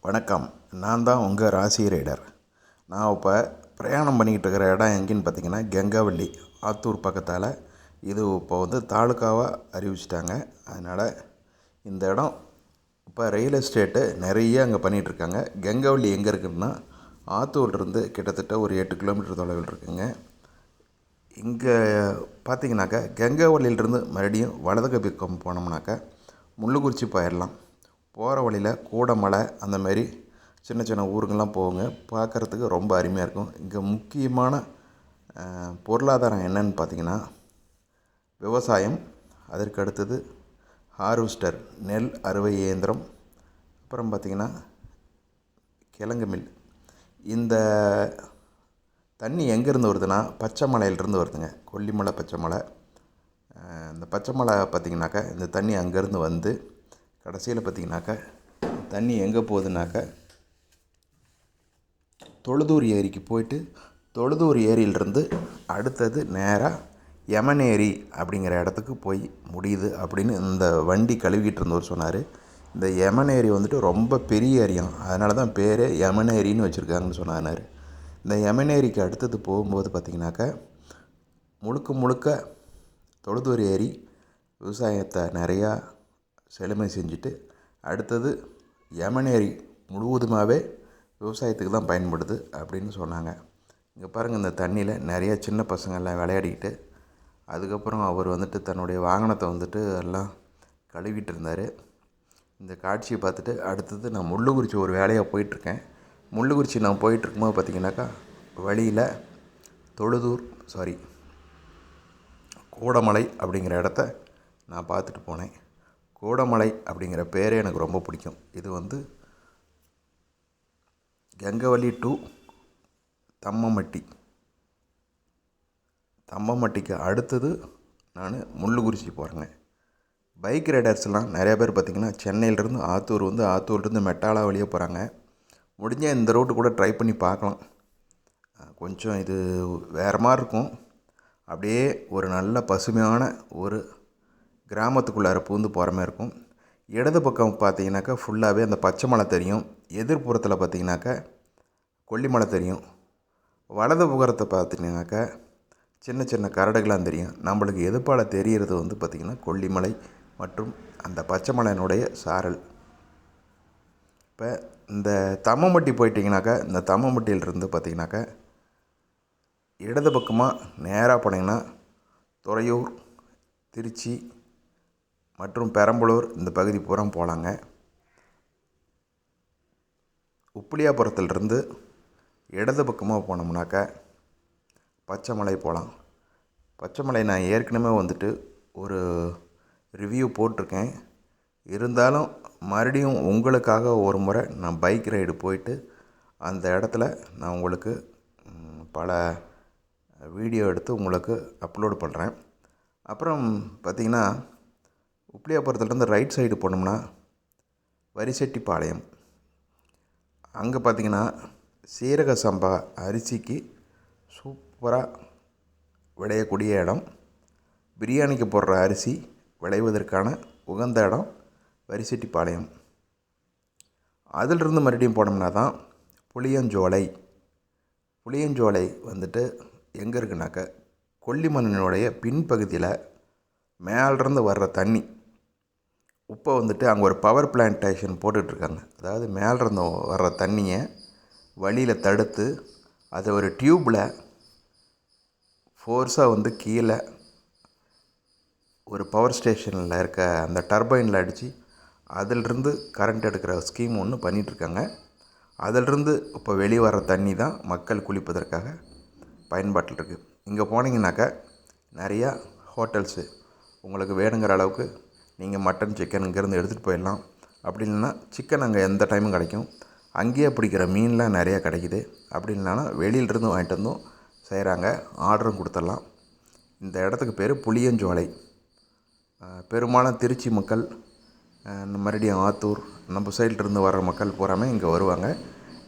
வணக்கம். நான் தான் உங்கள் ராசி ரைடர். நான் இப்போ பிரயாணம் பண்ணிக்கிட்டு இருக்கிற இடம் எங்கேன்னு பார்த்தீங்கன்னா, கெங்காவள்ளி ஆத்தூர் பக்கத்தால். இது இப்போ தாலுக்காவாக அறிவிச்சிட்டாங்க. அதனால் இந்த இடம் இப்போ ரியல் எஸ்டேட்டு நிறைய அங்கே பண்ணிகிட்ருக்காங்க. கெங்காவள்ளி எங்கே இருக்குதுன்னா, ஆத்தூர்லேருந்து கிட்டத்தட்ட ஒரு 8 கிலோமீட்டர் தொலைவில் இருக்குங்க. இங்கே பார்த்தீங்கன்னாக்கா, கெங்காவள்ளியிலிருந்து மறுபடியும் வலது பக்கம் போனோம்னாக்கா முள்ளுக்குறிச்சி போயிடலாம். போகிற வழியில் கூடமலை அந்தமாரி சின்ன சின்ன ஊருங்கெல்லாம் போகுங்க. பார்க்குறதுக்கு ரொம்ப அருமையாக இருக்கும். இங்கே முக்கியமான பொருளாதாரம் என்னன்னு பார்த்திங்கன்னா, விவசாயம், அதற்கு அடுத்தது ஹார்வெஸ்டர் நெல் அறுவை இயந்திரம், அப்புறம் பார்த்திங்கன்னா கிழங்கு மில். இந்த தண்ணி எங்கேருந்து வருதுன்னா, பச்சை மலையிலிருந்து வருதுங்க. கொல்லிமலை பச்சை மலை. இந்த பச்சை மலை பார்த்திங்கனாக்கா, இந்த தண்ணி அங்கேருந்து வந்து கடைசியில் பார்த்திங்கனாக்கா தண்ணி எங்கே போகுதுனாக்கா, தொழுதூர் ஏரிக்கு போயிட்டு தொழுதூர் ஏரியிலிருந்து அடுத்தது நேராக யமனேரி அப்படிங்கிற இடத்துக்கு போய் முடியுது அப்படின்னு இந்த வண்டி கழுவிக்கிட்டு இருந்தவர் சொன்னார். இந்த யமனேரி ரொம்ப பெரிய ஏரியாம், அதனால தான் பேர் யமனேரின்னு வச்சுருக்காங்கன்னு சொன்னார். இந்த யமனேரிக்கு அடுத்தது போகும்போது பார்த்திங்கனாக்கா, முழுக்க தொழுதூர் ஏரி விவசாயத்தை நிறையா செழுமை செஞ்சுட்டு, அடுத்தது யமனேரி முழுவதுமாகவே விவசாயத்துக்கு தான் பயன்படுது அப்படின்னு சொன்னாங்க. இங்கே பாருங்கள், இந்த தண்ணியில் நிறைய சின்ன பசங்கள்லாம் விளையாடிக்கிட்டு, அதுக்கப்புறம் அவர் தன்னுடைய வாகனத்தை எல்லாம் கழுவிட்டு இருந்தார். இந்த காட்சியை பார்த்துட்டு அடுத்தது நான் முள்ளுக்குறிச்சி ஒரு வேலையாக போயிட்டுருக்கேன். முள்ளுக்குறிச்சி நான் போயிட்டுருக்கும்போது பார்த்திங்கனாக்கா, வழியில் கூடமலை அப்படிங்கிற இடத்த நான் பார்த்துட்டு போனேன். கூடமலை அப்படிங்கிற பேரே எனக்கு ரொம்ப பிடிக்கும். இது கெங்கவள்ளி டு தம்மம்பட்டிக்கு அடுத்தது நான் முள்ளுக்குறிச்சி போகிறேங்க. பைக் ரைடர்ஸ்லாம் நிறையா பேர் பார்த்திங்கன்னா, சென்னையிலேருந்து ஆத்தூர் ஆத்தூர்லேருந்து மெட்டாலா வழியாக போகிறாங்க. முடிஞ்சால் இந்த ரோட்டு கூட ட்ரை பண்ணி பார்க்கலாம். கொஞ்சம் இது வேறு மாதிரி இருக்கும். அப்படியே ஒரு நல்ல பசுமையான ஒரு கிராமத்துக்குள்ளார பூந்து போகிற மாதிரி இருக்கும். இடது பக்கம் பார்த்தீங்கன்னாக்கா ஃபுல்லாகவே அந்த பச்சை மலை தெரியும். எதிர்ப்புறத்தில் பார்த்தீங்கன்னாக்கா கொல்லிமலை தெரியும். வலது புறத்தை பார்த்தீங்கன்னாக்கா சின்ன சின்ன கரடுகளாக தெரியும். நம்மளுக்கு எதிர்ப்பால் தெரிகிறது பார்த்திங்கன்னா கொல்லிமலை மற்றும் அந்த பச்சை மலையினுடைய சாரல். இப்போ இந்த தம்மம்பட்டி போயிட்டிங்கனாக்கா, இந்த தம்மம்பட்டியிலிருந்து பார்த்திங்கனாக்கா இடது பக்கமாக நேராக போனீங்கன்னா துறையூர், திருச்சி மற்றும் பெரம்பலூர் இந்த பகுதி பூரா போகலாங்க. உப்பிலியாபுரத்துலேருந்து இடது பக்கமாக போனோம்னாக்கா பச்சைமலை போகலாம். பச்சைமலை நான் ஏற்கனவே ஒரு ரிவ்யூ போட்டிருக்கேன். இருந்தாலும் மறுபடியும் உங்களுக்காக ஒரு முறை நான் பைக் ரைடு போயிட்டு அந்த இடத்துல நான் உங்களுக்கு பல வீடியோ எடுத்து உங்களுக்கு அப்லோடு பண்ணுறேன். அப்புறம் பார்த்திங்கன்னா, உப்பிலியாபுரத்துலேருந்து ரைட் சைடு போனோம்னா வரிசெட்டிப்பாளையம். அங்கே பார்த்திங்கன்னா சீரக சம்பா அரிசிக்கு சூப்பராக விளையக்கூடிய இடம். பிரியாணிக்கு போடுற அரிசி விளைவதற்கான உகந்த இடம் வரிசெட்டிப்பாளையம். அதிலிருந்து மறுபடியும் போனோம்னா தான் புளியஞ்சோலை. புளியஞ்சோலை எங்கே இருக்குனாக்கா, கொல்லிமலையினுடைய பின்பகுதியில் மேலிருந்து வர்ற தண்ணி இப்போ அங்கே ஒரு பவர் பிளான்டேஷன் போட்டுட்ருக்காங்க. அதாவது மேலிருந்து வர்ற தண்ணியை வழியில் தடுத்து அதை ஒரு டியூப்பில் ஃபோர்ஸாக கீழே ஒரு பவர் ஸ்டேஷனில் இருக்க அந்த டர்பைனில் அடித்து அதிலிருந்து கரண்ட் எடுக்கிற ஸ்கீம் ஒன்று பண்ணிகிட்ருக்காங்க. அதிலிருந்து இப்போ வெளியே வர்ற தண்ணி தான் மக்கள் குளிப்பதற்காக பயன்பாட்டில் இருக்குது. இங்கே போனீங்கன்னாக்கா நிறையா ஹோட்டல்ஸு உங்களுக்கு வேணுங்கிற அளவுக்கு நீங்கள் மட்டன், சிக்கன் இங்கேருந்து எடுத்துகிட்டு போயிடலாம். அப்படி இல்லைன்னா சிக்கன் அங்கே எந்த டைமும் கிடைக்கும். அங்கேயே பிடிக்கிற மீன்லாம் நிறையா கிடைக்கிது. அப்படி இல்லைனா வெளியிலிருந்து வாங்கிட்டு வந்தும் செய்கிறாங்க, ஆர்டரும் கொடுத்துடலாம். இந்த இடத்துக்கு பேர் புளியஞ்சோலை. பெரும்பாலும் திருச்சி மக்கள், மறுபடியும் ஆத்தூர் நம்ம சைட்லேருந்து வர்ற மக்கள் பூராமே இங்கே வருவாங்க.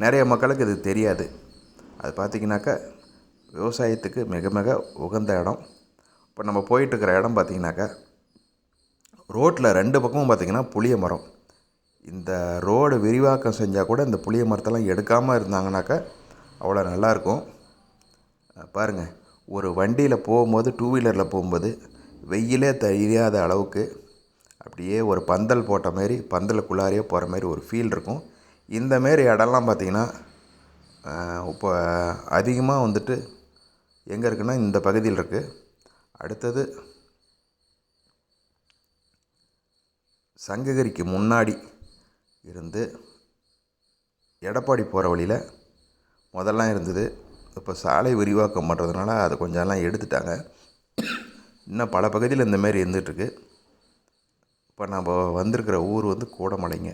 நிறைய மக்களுக்கு இது தெரியாது. அது பார்த்திங்கனாக்கா விவசாயத்துக்கு மிக மிக உகந்த இடம். இப்போ நம்ம போயிட்டுருக்கிற இடம் பார்த்திங்கனாக்கா, ரோட்டில் 2 பக்கமும் பார்த்திங்கன்னா புளிய மரம். இந்த ரோடு விரிவாக்கம் செஞ்சால் கூட இந்த புளிய மரத்தெல்லாம் எடுக்காமல் இருந்தாங்கனாக்கா அவ்வளோ நல்லாயிருக்கும். பாருங்கள், ஒரு வண்டியில் போகும்போது, டூ வீலரில் போகும்போது வெயிலே தெரியாத அளவுக்கு அப்படியே ஒரு பந்தல் போட்ட மாரி, பந்தலுக்குள்ளாரையே போகிற மாதிரி ஒரு ஃபீல் இருக்கும். இந்தமாரி இடம்லாம் பார்த்திங்கன்னா இப்போ அதிகமாக வந்துட்டு எங்கே இருக்குன்னா இந்த பகுதியில் இருக்குது. அடுத்தது சங்ககிரிக்கு முன்னாடி இருந்து எடப்பாடி போகிற வழியில் முதல்லாம் இருந்தது. இப்போ சாலை விரிவாக்கம் பண்ணுறதுனால அதை கொஞ்சம்லாம் எடுத்துட்டாங்க. இன்னும் பல பகுதியில் இந்தமாரி இருந்துகிட்ருக்கு. இப்போ நம்ம வந்திருக்கிற ஊர் வந்து கூடமலைங்க.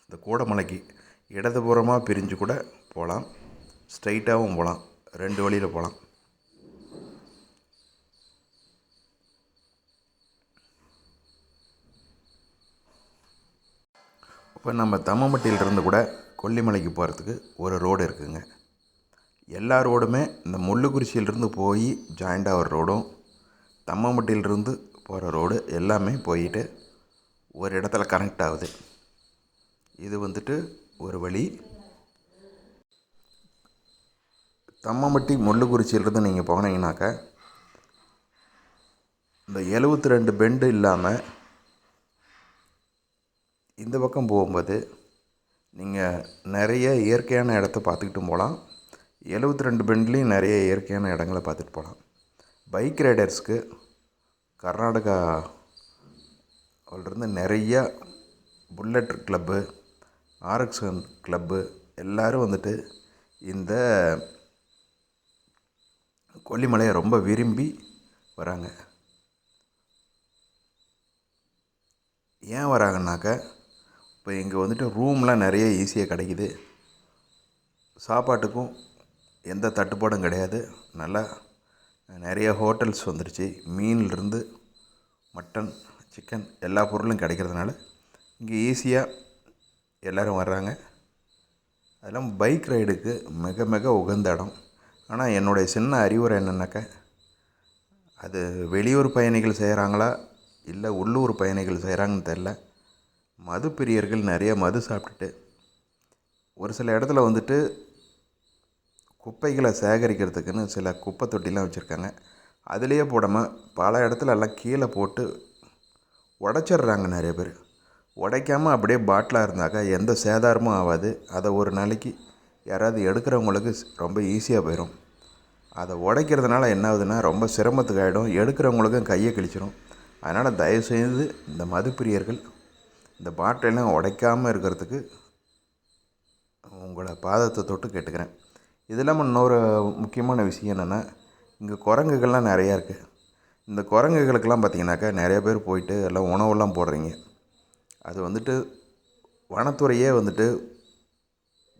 இந்த கூடமலைக்கு இடதுபுறமாக பிரிஞ்சு கூட போகலாம், ஸ்ட்ரைட்டாகவும் போகலாம், 2 வழியில் போகலாம். இப்போ நம்ம தம்மம்பட்டியிலிருந்து கூட கொல்லிமலைக்கு போகிறதுக்கு ஒரு ரோடு இருக்குதுங்க. எல்லா ரோடுமே இந்த முள்ளுக்குறிச்சியிலிருந்து போய் ஜாயிண்ட் ஆகிற ரோடும், தம்மம்பட்டியிலிருந்து போகிற ரோடு எல்லாமே போயிட்டு ஒரு இடத்துல கனெக்ட் ஆகுது. இது வந்துட்டு ஒரு வழி. தம்மம்பட்டி முள்ளுக்குறிச்சியிலிருந்து நீங்கள் போனீங்கன்னாக்கா இந்த 72 பெண்டு இல்லாமல் இந்த பக்கம் போகும்போது நீங்கள் நிறைய இயற்கையான இடத்த பார்த்துக்கிட்டும் போகலாம். 72 பெண்ட்லேயும் நிறைய இயற்கையான இடங்களை பார்த்துட்டு போகலாம். பைக் ரைடர்ஸ்க்கு கர்நாடகாவிலிருந்து நிறையா புல்லட் கிளப்பு, ஆர்எக்ஸ் கிளப்பு எல்லோரும் வந்துட்டு இந்த கொல்லிமலையை ரொம்ப விரும்பி வராங்க. ஏன் வராங்கன்னாக்கா, இப்போ இங்கே வந்துட்டு ரூம்லாம் நிறைய ஈஸியாக கிடைக்கிது. சாப்பாட்டுக்கும் எந்த தட்டுப்பாடும் கிடையாது. நல்லா நிறைய ஹோட்டல்ஸ் வந்துடுச்சு. மீன்லேருந்து மட்டன், சிக்கன் எல்லா பொருளும் கிடைக்கிறதுனால இங்கே ஈஸியாக எல்லோரும் வர்றாங்க. அதெல்லாம் பைக் ரைடுக்கு மிக மிக உகந்த இடம். ஆனால் என்னுடைய சின்ன அறிவுரை என்னென்னாக்கா, அது வெளியூர் பயணிகள் செய்கிறாங்களா இல்லை உள்ளூர் பயணிகள் செய்கிறாங்கன்னு தெரில, மது பிரியர்கள் நிறைய மது சாப்பிட்டுட்டு ஒரு சில இடத்துல வந்துட்டு குப்பைகளை சேகரிக்கிறதுக்குன்னு சில குப்பை தொட்டிலாம் வச்சுருக்காங்க. அதிலேயே போடாமல் பல இடத்துல எல்லாம் கீழே போட்டு உடச்சிட்றாங்க நிறைய பேர். உடைக்காமல் அப்படியே பாட்டிலாக இருந்தாக்கா எந்த சேதாரமும் ஆகாது. அதை ஒரு நாளைக்கு யாராவது எடுக்கிறவங்களுக்கு ரொம்ப ஈஸியாக போயிடும். அதை உடைக்கிறதுனால என்ன ஆகுதுன்னா ரொம்ப சிரமத்துக்கு ஆகிடும், எடுக்கிறவங்களுக்கும் கையை கிழிச்சிடும். அதனால் தயவுசெய்து இந்த மதுப்பிரியர்கள் இந்த பாட்டிலெல்லாம் உடைக்காமல் இருக்கிறதுக்கு உங்களை பாதத்தை தொட்டு கேட்டுக்கிறேன். இது இல்லாமல் இன்னொரு முக்கியமான விஷயம் என்னென்னா, இங்கே குரங்குகள்லாம் நிறையா இருக்குது. இந்த குரங்குகளுக்கெல்லாம் பார்த்திங்கனாக்கா நிறைய பேர் போயிட்டு எல்லாம் உணவெல்லாம் போடுறீங்க. அது வந்துட்டு வனத்துறையே வந்துட்டு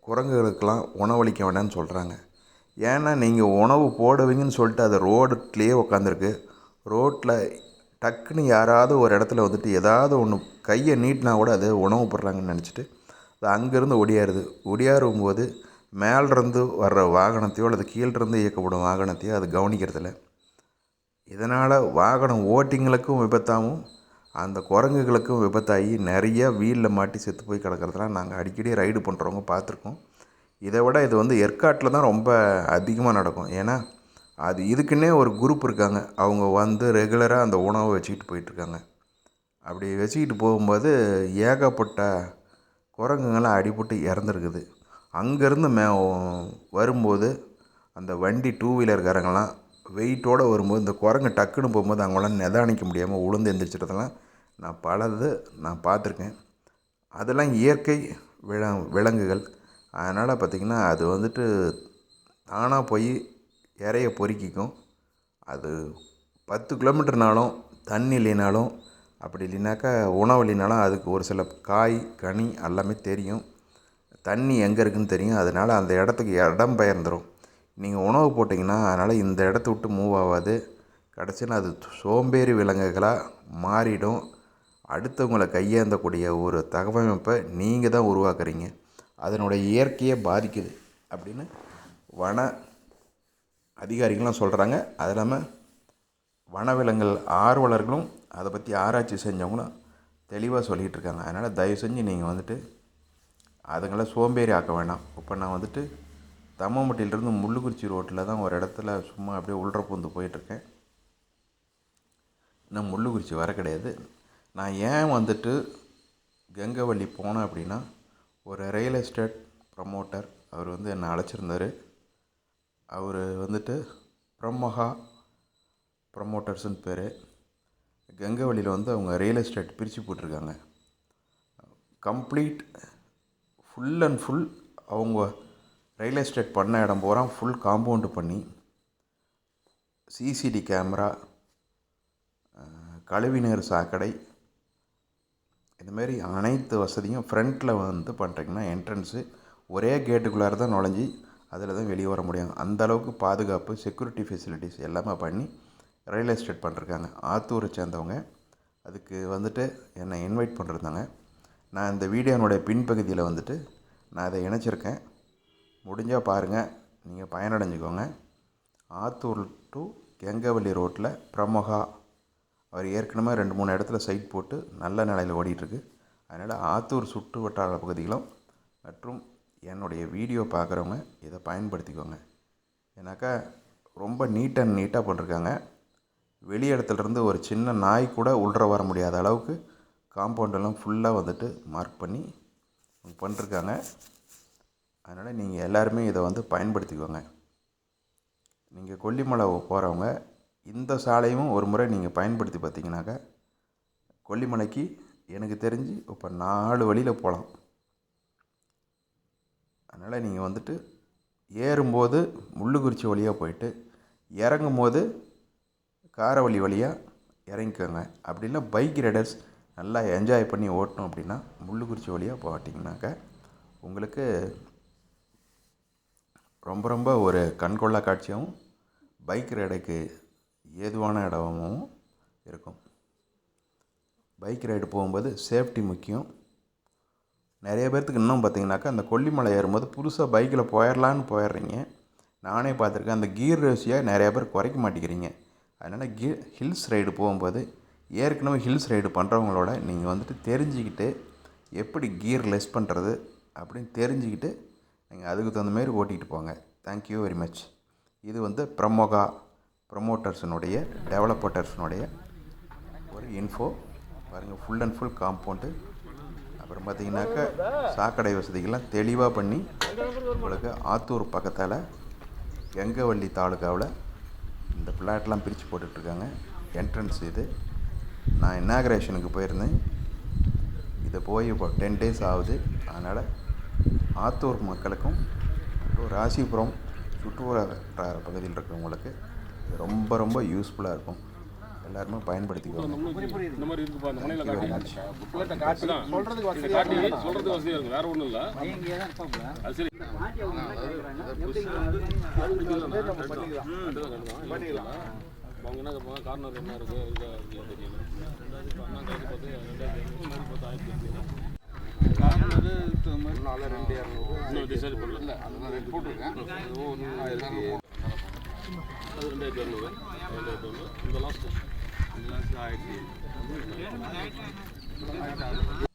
குரங்குகளுக்கெல்லாம் உணவளிக்க வேண்டாம்னு சொல்கிறாங்க. ஏன்னா நீங்கள் உணவு போடுவீங்கன்னு சொல்லிட்டு அது ரோட்லேயே உட்காந்துருக்கு. ரோட்டில் டக்குன்னு யாராவது ஒரு இடத்துல வந்துட்டு ஏதாவது ஒன்று கையை நீட்டினா கூட அது உணவு போடுறாங்கன்னு நினச்சிட்டு அது அங்கேருந்து ஒடியாரும்போது மேலிருந்து வர்ற வாகனத்தையோ அல்லது கீழிருந்து இயக்கப்படும் வாகனத்தையோ அது கவனிக்கிறதில்ல. இதனால் வாகனம் ஓட்டிங்களுக்கும் விபத்தாகவும் அந்த குரங்குகளுக்கும் விபத்தாகி நிறைய வீலில் மாட்டி செத்து போய் கிடக்கிறதுலாம் நாங்கள் அடிக்கடி ரைடு பண்ணுறவங்க பார்த்துருக்கோம். இதை விட இது வந்து ஏற்காட்டில் தான் ரொம்ப அதிகமாக நடக்கும். ஏன்னா அது இதுக்குன்னே ஒரு குரூப் இருக்காங்க. அவங்க வந்து ரெகுலராக அந்த உணவை வச்சுக்கிட்டு போயிட்டுருக்காங்க. அப்படி வச்சுக்கிட்டு போகும்போது ஏகப்பட்ட குரங்குங்கள்லாம் அடிபட்டு இறந்துருக்குது. அங்கேருந்து வரும்போது அந்த வண்டி டூ வீலர்காரங்களாம் வெயிட்டோடு வரும்போது இந்த குரங்கு டக்குன்னு போகும்போது அவங்களாம் நிதானிக்க முடியாமல் உளுந்து எந்திரிச்சிட்டதெல்லாம் நான் பார்த்துருக்கேன். அதெல்லாம் இயற்கை விலங்குகள். அதனால் பார்த்திங்கன்னா அது வந்துட்டு தானாக போய் இரைய பொறுக்கிக்கும். அது 10 கிலோமீட்டர்னாலும் தண்ணி இல்லைனாலும் அப்படி இல்லைனாக்கா உணவு இல்லைனாலும் அதுக்கு ஒரு சில காய் கனி எல்லாமே தெரியும். தண்ணி எங்கே இருக்குதுன்னு தெரியும். அதனால் அந்த இடத்துக்கு இடம் பெயர்ந்துடும். நீங்கள் உணவு போட்டிங்கன்னா அதனால் இந்த இடத்த விட்டு மூவ் ஆகாது. கடைசியில் அது சோம்பேறி விலங்குகளாக மாறிடும். அடுத்தவங்களை கையேந்தக்கூடிய ஒரு தகவமைப்பை நீங்கள் தான் உருவாக்குறீங்க. அதனுடைய இயற்கையை பாதிக்குது அப்படின்னு வன அதிகாரிகளும் சொல்கிறாங்க. அது இல்லாமல் வனவிலங்குகள் ஆர்வலர்களும் அதை பற்றி ஆராய்ச்சி செஞ்சவங்களும் தெளிவாக சொல்லிகிட்டு இருக்காங்க. அதனால் தயவு செஞ்சு நீங்கள் வந்துட்டு அதுங்களை சோம்பேறி ஆக்க வேண்டாம். இப்போ நான் வந்துட்டு தம்மம்பட்டியிலேருந்து முள்ளுக்குறிச்சி ரோட்டில் தான் ஒரு இடத்துல சும்மா அப்படியே உள்ற பூந்து போயிட்டுருக்கேன். இன்னும் முள்ளுக்குறிச்சி வர கிடையாது. நான் ஏன் வந்துட்டு கெங்கவள்ளி போனேன் அப்படின்னா, ஒரு ரியல் எஸ்டேட் ப்ரமோட்டர் அவர் வந்து என்னை அழைச்சிருந்தார். அவர் வந்துட்டு பிரம்மகா ப்ரமோட்டர்ஸ்னு பேர். கெங்கவள்ளியில் வந்து அவங்க ரியல் எஸ்டேட் பிரித்து போட்டிருக்காங்க. கம்ப்ளீட் ஃபுல் அண்ட் ஃபுல் அவங்க ரியல் எஸ்டேட் பண்ண இடம் பூரா ஃபுல் காம்பவுண்டு பண்ணி சிசிடி கேமரா, கழிவுநீர் சாக்கடை, இதுமாரி அனைத்து வசதியும் ஃப்ரண்ட்டில் வந்து பண்ணுறீங்கன்னா என்ட்ரன்ஸு ஒரே கேட்டுக்குள்ளார தான் நுழைஞ்சி அதில் தான் வெளியே வர முடியும். அந்தளவுக்கு பாதுகாப்பு, செக்யூரிட்டி ஃபெசிலிட்டிஸ் எல்லாமே பண்ணி ரியல் எஸ்டேட் பண்ணிருக்காங்க. ஆத்தூரை சேர்ந்தவங்க அதுக்கு வந்துட்டு என்னை இன்வைட் பண்ணிருந்தாங்க. நான் இந்த வீடியோனுடைய பின்பகுதியில் வந்துட்டு நான் அதை இணைச்சிருக்கேன். முடிஞ்சால் பாருங்கள், நீங்கள் பயனடைஞ்சிக்கோங்க. ஆத்தூர் டு கெங்கவள்ளி ரோட்டில் பிரமோகா அவர் ஏற்கனவே 2-3 இடத்துல சைட் போட்டு நல்ல நிலையில் ஓடிட்டுருக்கு. அதனால் ஆத்தூர் சுற்று வட்டார பகுதிகளும் மற்றும் என்னுடைய வீடியோ பார்க்குறவங்க இதை பயன்படுத்திக்கோங்க. ஏன்னாக்கா ரொம்ப நீட்டாக பண்ணிருக்காங்க. வெளி இடத்துலேருந்து ஒரு சின்ன நாய் கூட உள்ற வர முடியாத அளவுக்கு காம்பவுண்டெல்லாம் ஃபுல்லாக வந்துட்டு மார்க் பண்ணி பண்ணிருக்காங்க. அதனால் நீங்கள் எல்லாருமே இதை வந்து பயன்படுத்திக்கோங்க. நீங்கள் கொல்லிமலை போகிறவங்க இந்த சாலையும் ஒரு முறை நீங்கள் பயன்படுத்தி பார்த்தீங்கன்னாக்கா கொல்லிமலைக்கு எனக்கு தெரிஞ்சு இப்போ 4 வழியில் போகலாம். அதனால் நீங்கள் வந்துட்டு ஏறும்போது முள்ளுக்குறிச்சி வழியாக போயிட்டு இறங்கும் போது காரவள்ளி வழியாக இறங்கிக்கோங்க. அப்படின்னா பைக் ரைடர்ஸ் நல்லா என்ஜாய் பண்ணி ஓட்டணும் அப்படின்னா முள்ளுக்குறிச்சி வழியாக போட்டிங்கனாக்கா உங்களுக்கு ரொம்ப ஒரு கண்கொள்ளா காட்சியாகவும் பைக் ரைடுக்கு ஏதுவான இடமும் இருக்கும். பைக் ரைடு போகும்போது சேஃப்டி முக்கியம். நிறைய பேர்த்துக்கு இன்னும் பார்த்திங்கனாக்கா அந்த கொல்லிமலை ஏறும்போது புதுசாக பைக்கில் போயிடுறீங்க. நானே பார்த்துருக்கேன். அந்த கீர் ரேஷியாக நிறைய பேர் குறைக்க மாட்டேங்கிறீங்க. அதனால் ஹில்ஸ் ரைடு போகும்போது ஏற்கனவே ஹில்ஸ் ரைடு பண்ணுறவங்களோட நீங்கள் வந்துட்டு தெரிஞ்சுக்கிட்டு எப்படி கியர் லெஸ் பண்ணுறது அப்படின்னு தெரிஞ்சுக்கிட்டு நீங்கள் அதுக்கு தகுந்த மாதிரி ஓட்டிகிட்டு போங்க. Thank you very much. இது வந்து பிரமோகா ப்ரமோட்டர்ஸினுடைய டெவலப்பர்ஸினுடைய ஒரு இன்ஃபோ பாருங்கள். Full and full compound. அப்புறம் பார்த்திங்கனாக்கா சாக்கடை வசதிகள்லாம் தெளிவாக பண்ணி உங்களுக்கு ஆத்தூர் பக்கத்தால் கெங்கவள்ளி தாலுக்காவில் இந்த ஃப்ளாட்லாம் பிரித்து போட்டுட்ருக்காங்க. என்ட்ரன்ஸ் இது. நான் இனாக்ரேஷனுக்கு போயிருந்தேன். இதை போய் இப்போ 10 days ஆகுது. அதனால் ஆத்தூர் மக்களுக்கும் ராசிபுரம் சுற்றுவட்டார பகுதியில் இருக்கிறவங்களுக்கு ரொம்ப யூஸ்ஃபுல்லாக இருக்கும். எல்லாருமே பயன்படுத்திக்குவாங்க. இந்த மாதிரி இருக்குப்பா அந்த மனையில காட்டி சொல்றதுக்கு வசதியா இருக்கும். வேற ஒண்ணும் இல்ல. அது சரி. பண்ணிக்கலாம். அவங்க என்ன கேட்பாங்க, கார்னர் என்ன இருக்கு தெரியல. அண்ணா கைக்கு பார்த்து 2200 டிசைட் பண்ணல. அதெல்லாம் ரேட் போட்டுருக்கேன். அது 2200 இந்த லாஸ்ட் 1000